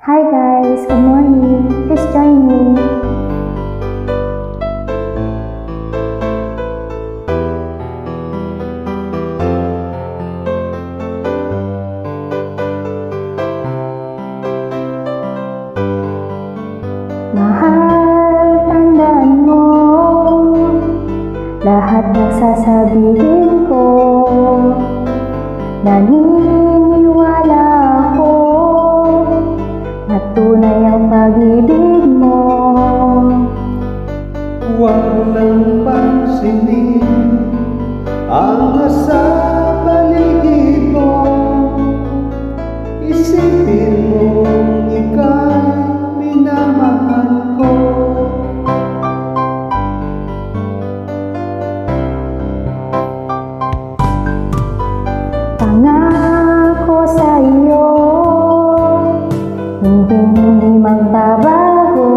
Hi guys, good morning. Please join me. Mahal, tandaan mo lahat ng sasabihin ko. Naniniwala ako na tunay ang pag-ibig mo. Huwag lang pansinin ang nasa paligid mo. Isipin mong ika'y minamahal ko. Pangako sa iyo, hindi magbabago.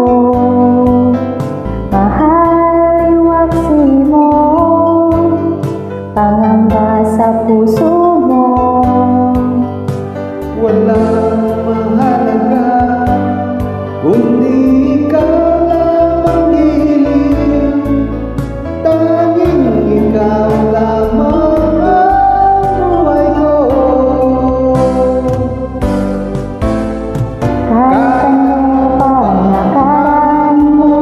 Mahal, iwaksi mo, pangamba sa puso mo. Walang mahalaga kundi ikaw lamang hiling. Tanging ikaw lamang ang buhay ko. Kahit ano pa ang nakaraan mo,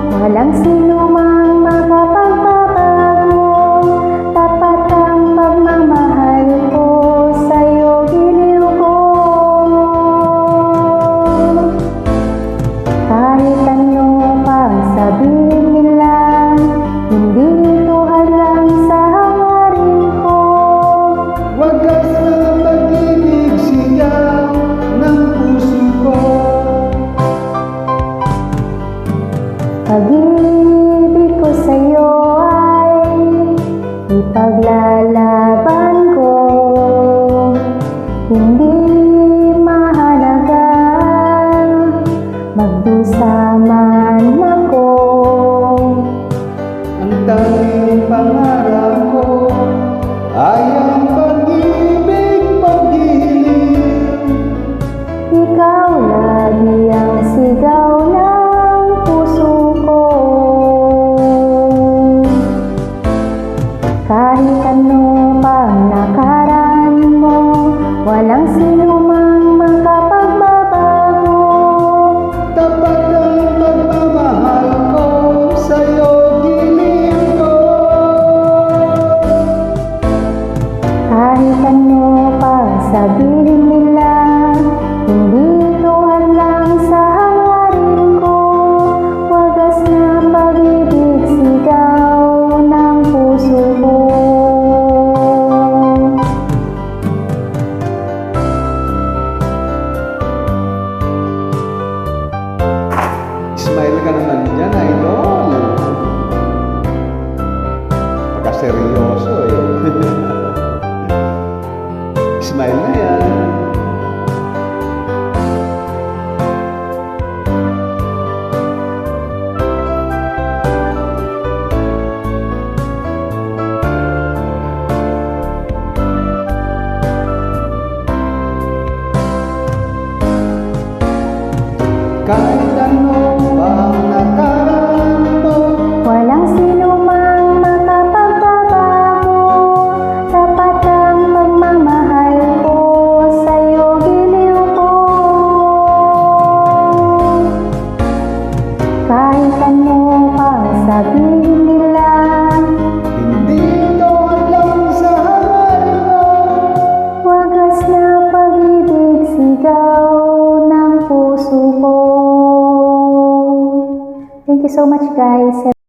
walang sino mang makapagbabago. Tapat ang pagmamahal ko sa'yo, giliw ko. Kahit ano pa ang sabihin nila, hindi ito hadlang sa hangarin ko. Wagas na pag-ibig sigaw ng puso ko. Pag-ibig ko sa'yo ay ipaglalaban ko. Hindi mahalaga magdusa man ako. Ang tanging pangarap ko ay ang pag-ibig pag-ibig. Ikaw lagi ang sigaw ng puso ko. Kahit ano pa ang nakaraan mo, walang sino mang makapagbabago. Tapat ang pagmamahal ko sa'yo, giliw ko. Kahit ano pa ang sabihin nila, hindi ito hadlang sa hangarin ko. Wagas na pag-ibig, sigaw ng puso ko. Smile ka naman dyan, idol. Pagka-seryoso eh. Smile na yan. Kahit ano bang nakaraan mo, Walang sino mang makapagbabago. Tapat ang pagmamahal ko sa'yo, giliw ko. Kahit ano pa ang sabihin nila, hindi ito hadlang sa hangarin mo. wagas na pag-ibig, sigaw ng puso ko. Thank you so much guys.